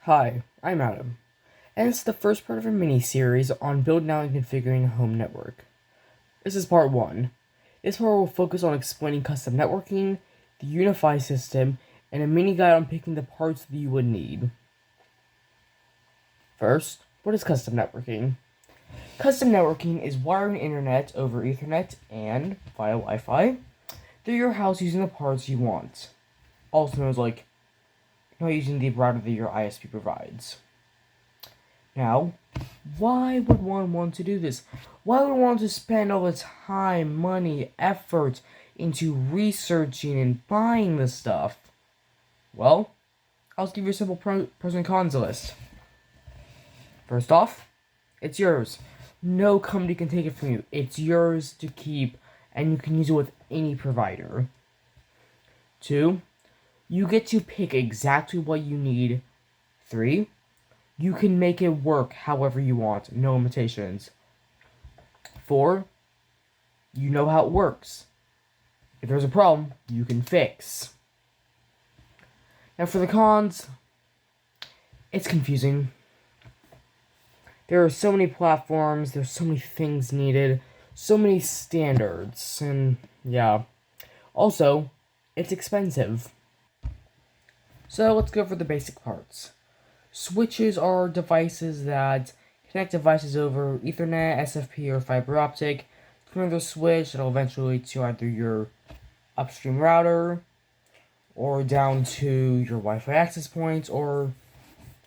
Hi, I'm Adam, and it's the first part of a mini-series on building out and configuring a home network. This is part 1. This part will focus on explaining custom networking, the UniFi system, and a mini guide on picking the parts that you would need. First, what is custom networking? Custom networking is wiring internet over Ethernet and via Wi-Fi through your house using the parts you want, also known as not using the router that your ISP provides. Now, why would one want to do this? Why would one want to spend all the time, money, effort into researching and buying this stuff? Well, I'll give you a simple pros and cons list. First off, it's yours. No company can take it from you. It's yours to keep, and you can use it with any provider. 2, you get to pick exactly what you need. 3, you can make it work however you want, no limitations. 4, you know how it works. If there's a problem, you can fix. Now for the cons, it's confusing. There are so many platforms, there's so many things needed, so many standards, and yeah. Also, it's expensive. So let's go for the basic parts. Switches are devices that connect devices over Ethernet, SFP, or fiber optic. From the switch, that'll eventually to either your upstream router, or down to your Wi-Fi access points, or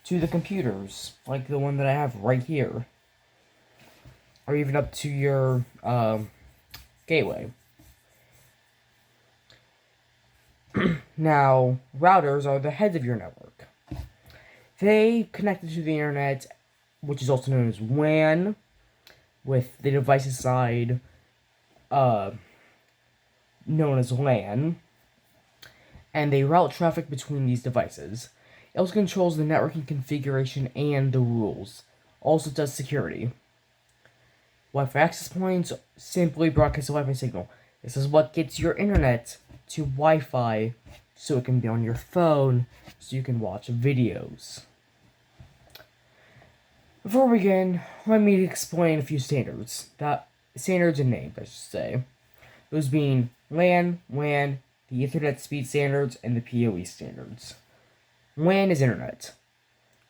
to the computers, like the one that I have right here. Or even up to your gateway. Now, routers are the heads of your network. They connect to the internet, which is also known as WAN, with the devices side known as LAN, and they route traffic between these devices. It also controls the networking configuration and the rules. Also does security. Wi-Fi access points simply broadcast a Wi-Fi signal. This is what gets your internet to Wi-Fi so it can be on your phone so you can watch videos. Before we begin, let me explain a few standards. Standards and names, I should say. Those being LAN, WAN, the Ethernet speed standards, and the PoE standards. LAN is internet.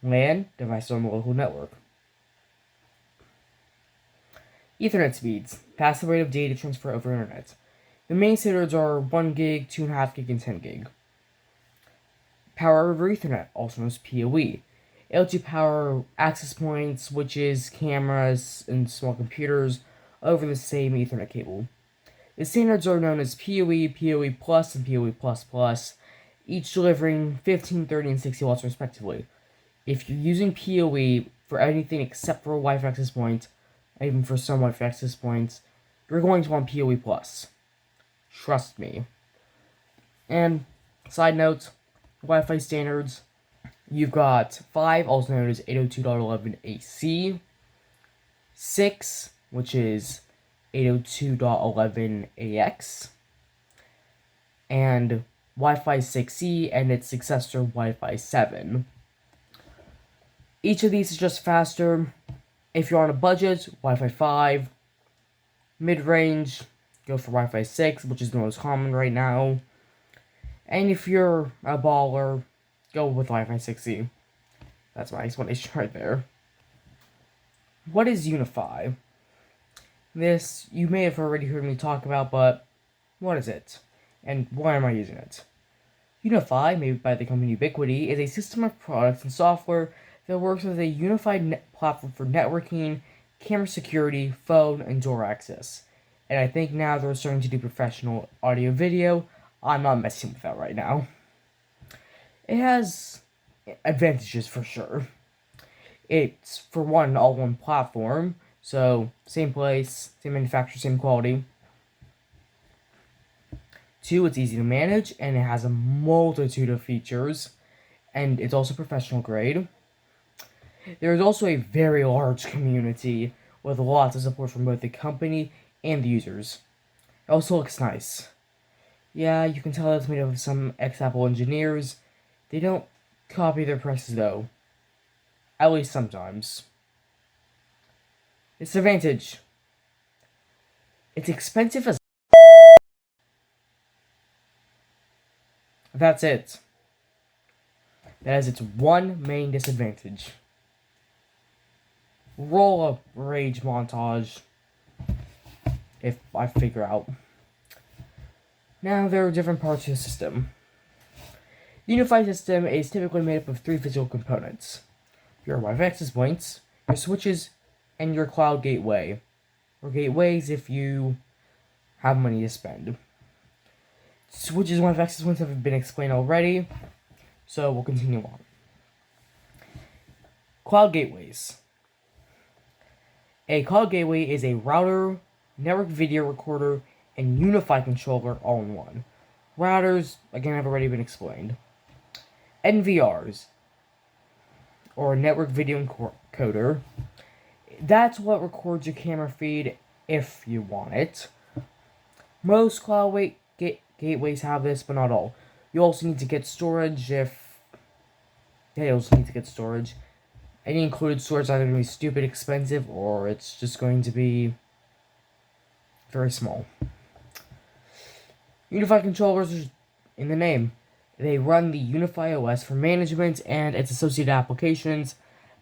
LAN, devices on the local network. Ethernet speeds, fast rate of data transfer over internet. The main standards are 1 gig, 2.5 gig, and 10 gig. Power over Ethernet, also known as PoE. It lets you power access points, switches, cameras, and small computers over the same Ethernet cable. The standards are known as PoE, PoE Plus, and PoE++, each delivering 15, 30, and 60 watts respectively. If you're using PoE for anything except for a Wi-Fi access point, even for some Wi-Fi access points, you're going to want PoE Plus. Trust me. And, side note, Wi-Fi standards, you've got 5, also known as 802.11ac, 6, which is 802.11ax, and Wi-Fi 6E and its successor Wi-Fi 7. Each of these is just faster. If you're on a budget, Wi-Fi 5. Mid-range, go for Wi-Fi 6, which is the most common right now. And if you're a baller, go with Wi-Fi 6E. That's my explanation right there. What is UniFi? This, you may have already heard me talk about, but what is it? And why am I using it? UniFi, made by the company Ubiquiti, is a system of products and software that works as a unified platform for networking, camera security, phone, and door access. And I think now they're starting to do professional audio video. I'm not messing with that right now. It has advantages for sure. It's, for one, an all-one platform, so same place, same manufacturer, same quality. 2, it's easy to manage, and it has a multitude of features, and it's also professional grade. There is also a very large community with lots of support from both the company and the users. It also looks nice. Yeah, you can tell it's made up of some ex-Apple engineers. They don't copy their prices though. At least sometimes. Disadvantage. It's expensive as... That's it. That is its one main disadvantage. Roll up rage montage. If I figure out. Now, there are different parts to the system. The unified system is typically made up of 3 physical components. Your Wi-Fi access points, your switches, and your cloud gateway. Or gateways if you have money to spend. Switches and Wi-Fi access points have been explained already, so we'll continue on. Cloud gateways. A cloud gateway is a router, network video recorder, and unified controller all in one. Routers, again, have already been explained. NVRs, or network video encoder. That's what records your camera feed if you want it. Most cloud gateways have this, but not all. You also need to get storage Any included storage is either going to be stupid expensive or it's just going to be very small. Unified controllers are in the name. They run the Unify OS for management and its associated applications,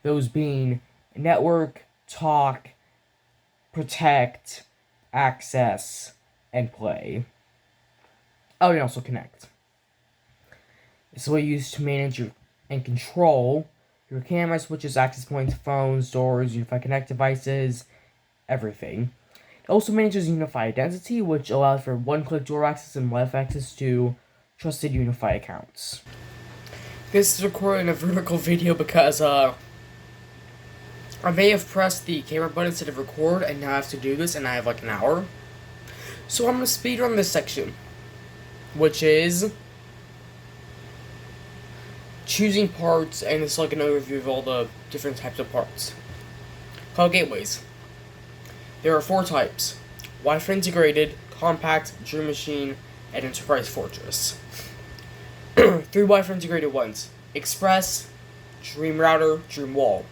those being network, talk, protect, access, and play. Oh, and also connect. It's what you use to manage and control your camera, switches, access points, phones, doors, Unified Connect devices, everything. It also manages Unified Identity, which allows for one-click door access and Wi-Fi access to trusted Unify accounts. This is recorded in a vertical video because, I may have pressed the camera button instead of record, and now I have to do this, and I have like an hour. So I'm going to speedrun this section, which is choosing parts, and it's like an overview of all the different types of parts. Cloud gateways. There are 4 types: Wi-Fi integrated, compact, Dream Machine, and Enterprise Fortress. 3 Wi-Fi integrated ones: Express, Dream Router, Dream Wall.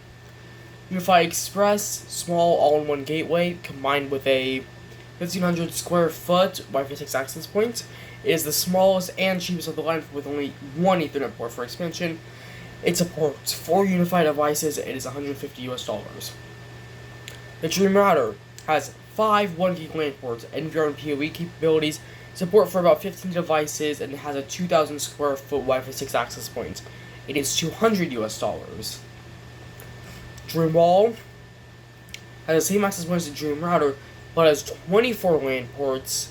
Unify Express, small all-in-one gateway combined with a 1,500 square foot Wi-Fi 6 access point. It is the smallest and cheapest of the line with only 1 Ethernet port for expansion. It supports 4 unified devices. It is $150. The Dream Router has 5 1 gig LAN ports, NVR and PoE capabilities, support for about 15 devices, and it has a 2,000 square foot Wi-Fi 6 access point. It is $200. Dream Wall has the same access points as the Dream Router, but has 24 LAN ports,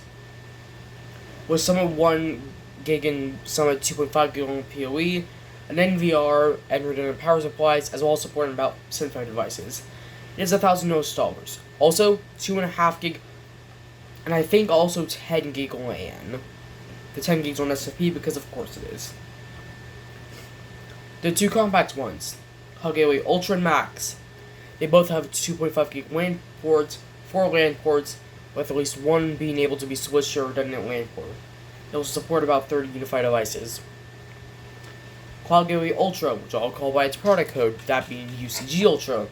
with some at 1 gig and some at 2.5 gig on PoE, an NVR and redundant power supplies, as well as supporting about 75 devices. It is $1,000. Also, 2.5 gig, and I think also 10 gig LAN. The 10 gigs on SFP, because of course it is. The 2 compact ones, Cloud Gateway Ultra and Max. They both have 2.5 gig LAN ports, 4 LAN ports, with at least 1 being able to be switched to a redundant LAN port. It will support about 30 unified devices. Cloud Gateway Ultra, which I'll call by its product code, that being UCG Ultra.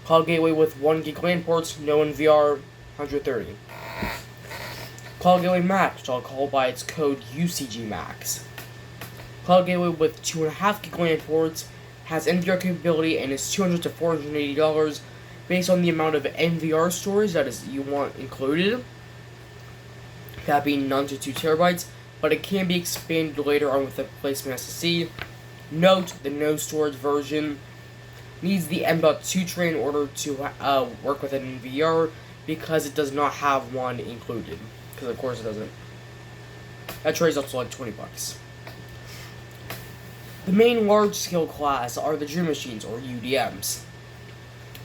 Cloud Gateway with 1 gig LAN ports, no NVR, 130. Cloud Gateway Max, which I'll call by its code UCG Max. Cloud Gateway with 2.5 gig LAN ports, has NVR capability, and is $200 to $480 based on the amount of NVR storage that is you want included, that being none to 2 terabytes, but it can be expanded later on with the replacement SSD. Note, the no storage version needs the M.2 tray in order to work with an NVR, because it does not have one included, because of course it doesn't. That tray is also like $20. The main large-scale class are the Dream Machines, or UDMs.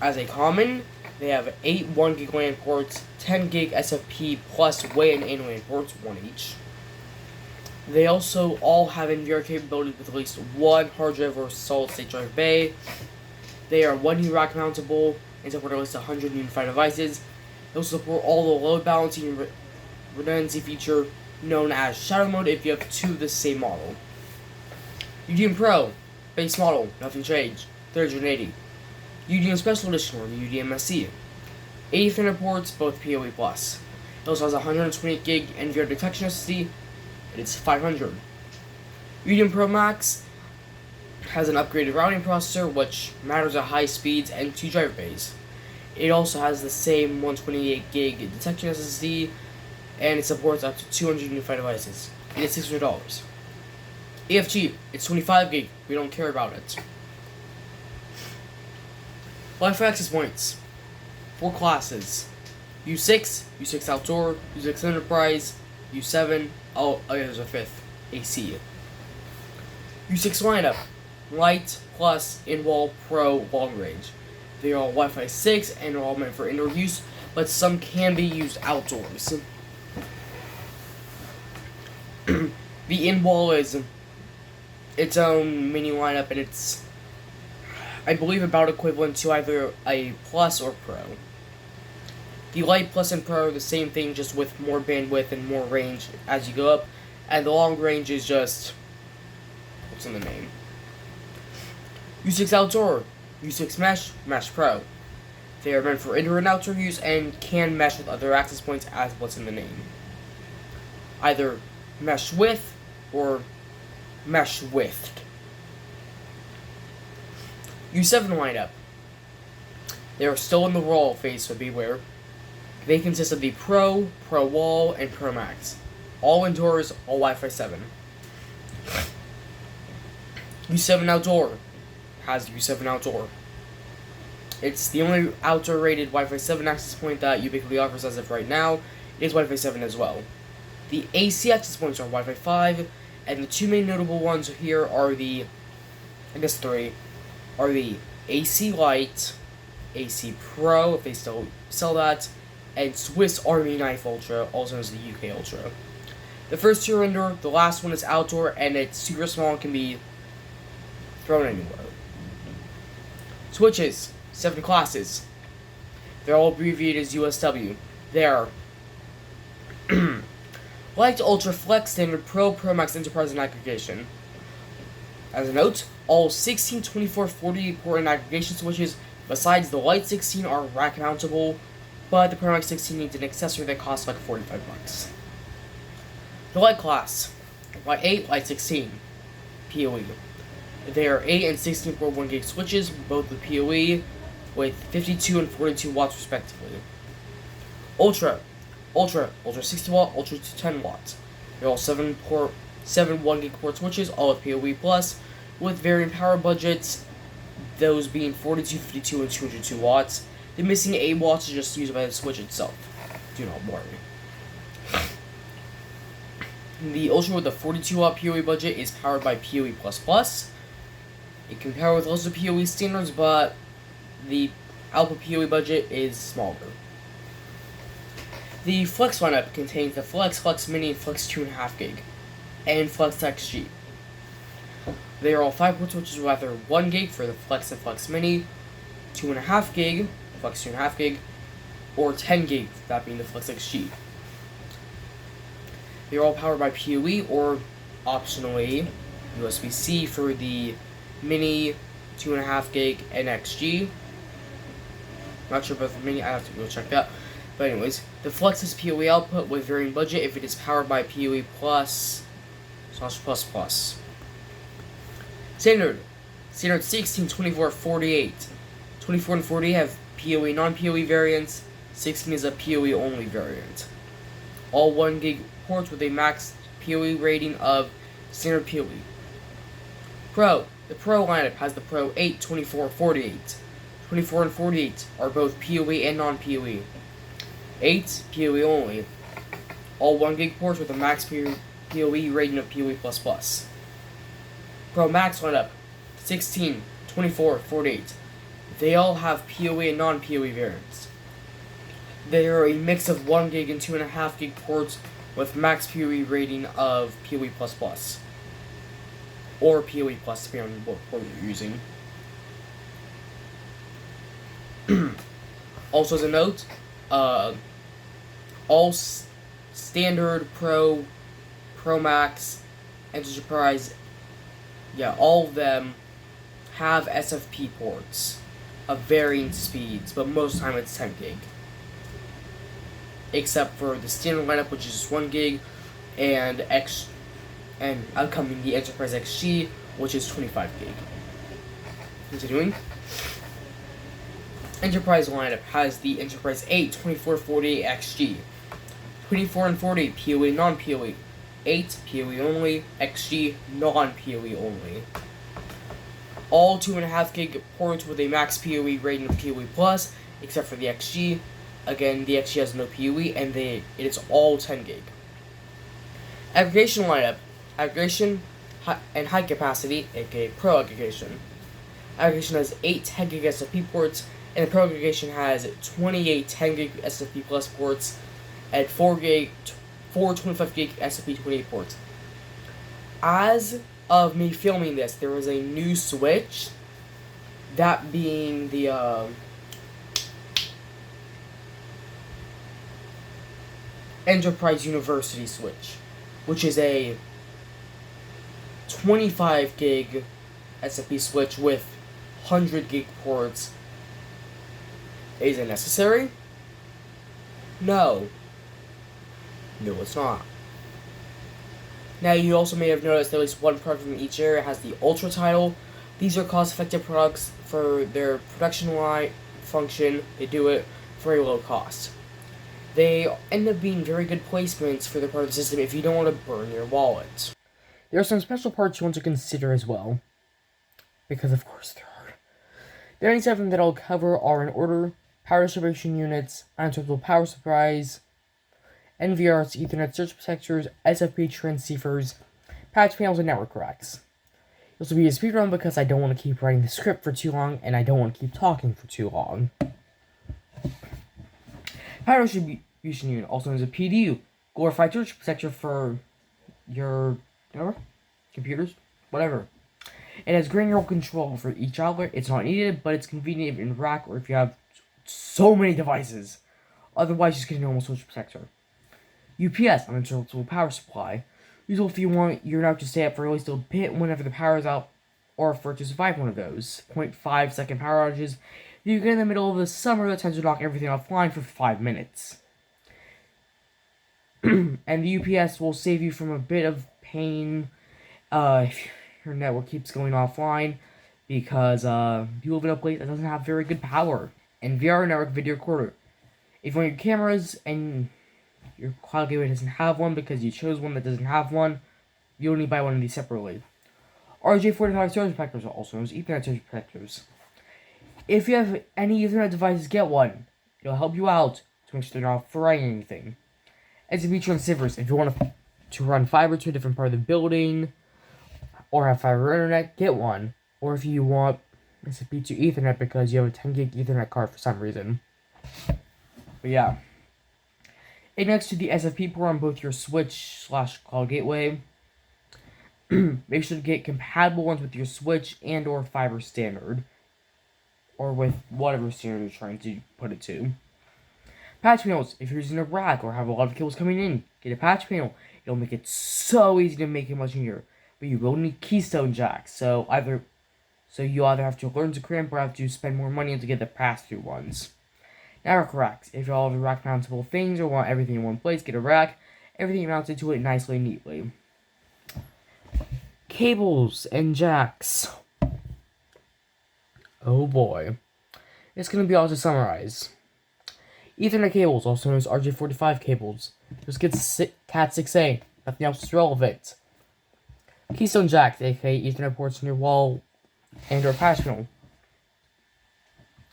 As a common, they have 8 1 gig LAN ports, 10 gig SFP plus WAN and LAN ports, 1 each. They also all have NVR capability with at least 1 hard drive or solid-state drive bay. They are 1U rack mountable and support at least 100 unified devices. They also support all the load balancing and redundancy feature known as shadow mode if you have 2 of the same model. UDM Pro, base model, nothing changed. 380. UDM Special Edition, or UDMSC. 80 Ethernet ports, both PoE+. It also has 128 gig NVR detection SSD, and it's 500. UDM Pro Max has an upgraded routing processor, which matters at high speeds, and 2 driver bays. It also has the same 128 gig detection SSD, and it supports up to 200 unified devices. It is $600. EFG, it's 25 gig. We don't care about it. Wi-Fi access points. 4 classes. U6, U6 Outdoor, U6 Enterprise, U7, there's a 5th, AC. U6 lineup. Light, Plus, In-Wall, Pro, Long Range. They are all Wi-Fi 6 and are all meant for indoor use, but some can be used outdoors. The In-Wall is its own mini lineup, and it's, I believe, about equivalent to either a Plus or Pro. The Light, Plus, and Pro are the same thing, just with more bandwidth and more range as you go up, and the long range is just, what's in the name? U6 Outdoor, U6 Mesh, Mesh Pro. They are meant for indoor and outdoor use and can mesh with other access points as what's in the name. Either mesh with or mesh with. U7 lineup. They are still in the roll phase, so beware. They consist of the Pro, Pro Wall, and Pro Max. All indoors, all Wi-Fi 7. U7 Outdoor has U7 Outdoor. It's the only outdoor rated Wi-Fi 7 access point that Ubiquiti offers as of right now. It is Wi-Fi 7 as well. The AC access points are Wi-Fi 5, and the two main notable ones here are the, I guess 3, are the AC Lite, AC Pro, if they still sell that, and Swiss Army Knife Ultra, also known as the UK Ultra. The first two are indoor, the last one is outdoor, and it's super small and can be thrown anywhere. Switches, 7 classes. They're all abbreviated as USW. They are Lite, Ultra, Flex, Standard, Pro, Pro Max, Enterprise, and Aggregation. As a note, all 16, 24, 48 port and aggregation switches besides the Lite 16 are rack mountable, but the Pro Max 16 needs an accessory that costs like $45. The Lite class, Lite 8, Lite 16, PoE. They are 8 and 16 port 1 gig switches, both with PoE, with 52 and 42 watts respectively. Ultra 60 watt, Ultra 10 watts. They're all 7 1 gig port switches, all with PoE plus, with varying power budgets, those being 42, 52, and 202 watts. The missing 8 watts is just used by the switch itself. Do not worry. The Ultra with the 42 watt PoE budget is powered by PoE++. It can pair with lots of PoE standards, but the output PoE budget is smaller. The Flex lineup contains the Flex, Flex Mini, and Flex 2.5 gig, and Flex XG. They are all 5 port switches with either 1 gig for the Flex and Flex Mini, 2.5 gig, Flex 2.5 gig, or 10 gig, that being the Flex XG. They are all powered by PoE, or optionally USB-C for the Mini, 2.5 gig, and XG. Not sure about the Mini, I have to go check that. But anyways, the Flex is PoE output with varying budget if it is powered by PoE plus /++. Standard 16, 24, 48. 24 and 48 have PoE non-PoE variants. 16 is a PoE only variant. All 1 gig ports with a max PoE rating of standard PoE. Pro. The Pro lineup has the Pro 8, 24, 48. 24 and 48 are both PoE and non-PoE. 8, PoE only. All 1 gig ports with a max PoE rating of PoE++. Pro Max lineup 16, 24, 48. They all have PoE and non-PoE variants. They are a mix of 1 gig and 2.5 gig ports with max PoE rating of PoE++. Or PoE+, depending on what port you're using. Also as a note, all standard, Pro, Pro Max, Enterprise, yeah, all of them have SFP ports of varying speeds, but most of the time it's 10 gig. Except for the standard lineup, which is just 1 gig, and upcoming the Enterprise XG, which is 25 gig. Continuing. Enterprise lineup has the Enterprise 8 2448 XG, 24 and 48 PoE non-PoE, 8 PoE only, XG non-PoE only. All 2.5 gig ports with a max PoE rating of PoE plus, except for the XG. Again, the XG has no PoE, and it is all 10 gig. Aggregation lineup: aggregation and high capacity, aka Pro Aggregation. Aggregation has 8 10 gig SFP ports, and the Pro Aggregation has 28 10 gig SFP plus ports and 4 25 gig SFP 28 ports. As of me filming this, there was a new switch, that being the Enterprise University switch, which is a 25 gig SFP switch with 100 gig ports. Is it necessary? No. No, it's not. Now, you also may have noticed that at least one product from each area has the Ultra title. These are cost-effective products for their production line function. They do it for a low cost. They end up being very good placements for the part of the system if you don't want to burn your wallet. There are some special parts you want to consider as well, because of course there are. The only 7 that I'll cover are in order: power distribution units, uninterruptible power supplies, NVRs, Ethernet surge protectors, SFP transceivers, patch panels, and network racks. This will be a speedrun because I don't want to keep writing the script for too long, and I don't want to keep talking for too long. Power distribution unit, also known as a PDU, glorified surge protector for your computers, whatever. It has granular control for each outlet. It's not needed, but it's convenient in rack or if you have so many devices. Otherwise, just get a normal surge protector. UPS, uninterruptible power supply. Useful if you want your network to stay up for at least a bit whenever the power is out, or for it to survive one of those 0.5 second power outages. You get in the middle of the summer that tends to knock everything offline for 5 minutes. And the UPS will save you from a bit of pain if your network keeps going offline, because you live in a place that doesn't have very good power. And VR network video recorder. If you want your cameras and your cloud gateway doesn't have one because you chose one that doesn't have one, you'll need to buy one of these separately. RJ45 surge protectors are also known as Ethernet surge protectors. If you have any Ethernet devices, get one. It'll help you out to make sure they're not frying anything. SFP transceivers, if you want to run fiber to a different part of the building, or have fiber internet, get one. Or if you want SFP to Ethernet because you have a 10 gig Ethernet card for some reason. But yeah. It next to the SFP port on both your switch/cloud gateway. Make sure to get compatible ones with your switch and or fiber standard, or with whatever standard you're trying to put it to. Patch panels. If you're using a rack or have a lot of cables coming in, get a patch panel. It'll make it so easy to make it much easier. But you will need keystone jacks, so you either have to learn to crimp or have to spend more money to get the pass-through ones. Network racks. If you all have rack mountable things or want everything in one place, get a rack. Everything mounted to it nicely and neatly. Cables and jacks. Oh boy. It's going to be hard to summarize. Ethernet cables, also known as RJ45 cables. Just get Cat6A. Nothing else is relevant. Keystone jacks, aka Ethernet ports on your wall and or patch panel.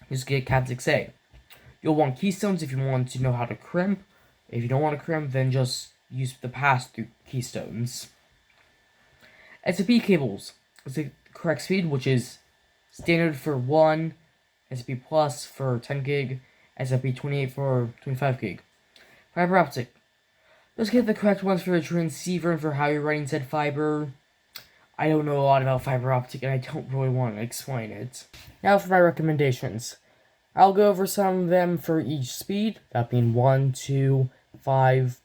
Just get Cat6A. You'll want keystones if you want to know how to crimp. If you don't want to crimp, then just use the pass-through keystones. SFP cables. It's the correct speed, which is standard for 1, SFP plus for 10 gig, SFP 28 for 25 gig. Fiber optic. Just get the correct ones for the transceiver and for how you're running said fiber. I don't know a lot about fiber optic and I don't really want to explain it. Now for my recommendations. I'll go over some of them for each speed, that being 1, 2, 5,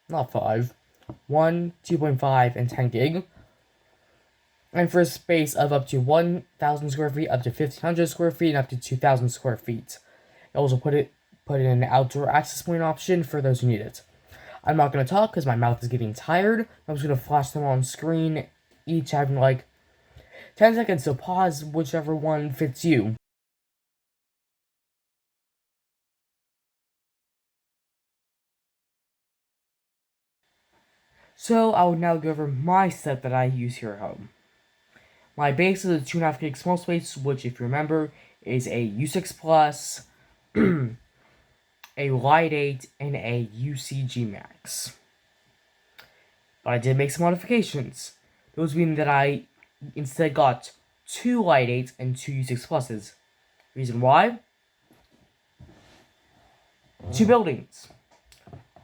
not 5, 1, 2.5, and 10 gig. and for a space of up to 1,000 square feet, up to 1,500 square feet, and up to 2,000 square feet. I also put in an outdoor access point option for those who need it. I'm not going to talk because my mouth is getting tired. I'm just going to flash them on screen, each having like 10 seconds, so pause whichever one fits you. So I will now go over my set that I use here at home. My base is a 2.5 gig small space, which, if you remember, is a U6 Plus, a Lite 8, and a UCG Max. But I did make some modifications. Those mean that I instead got 2 Lite 8s and 2 U6 Pluses. Reason why? 2 buildings.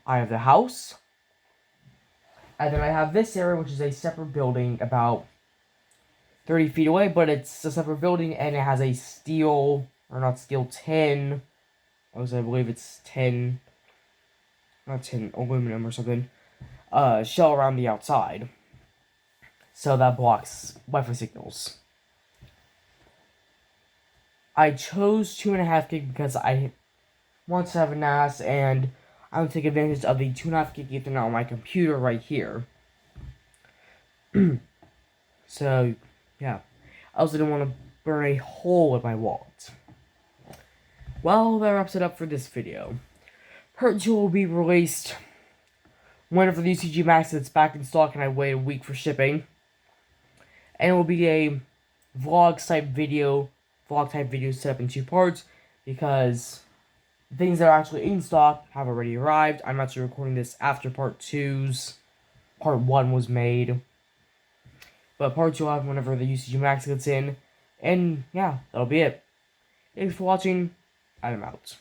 I have the house, and then I have this area, which is a separate building about 30 feet away, but it's a separate building, and it has a steel, or not steel, tin, I believe it's tin, not tin, aluminum or something, shell around the outside. So that blocks Wi-Fi signals. I chose 2.5 gig because I want to have a NAS, and I want to take advantage of the 2.5 gig Ethernet on my computer right here. So, yeah. I also didn't want to burn a hole in my wallet. Well, that wraps it up for this video. Part 2 will be released whenever the UCG Max is back in stock and I wait a week for shipping. And it will be a vlog type video set up in 2 parts, because things that are actually in stock have already arrived. I'm actually recording this after part 1 was made. But part 2 will have whenever the UCG Max gets in. And yeah, that'll be it. Thanks for watching. I'm out.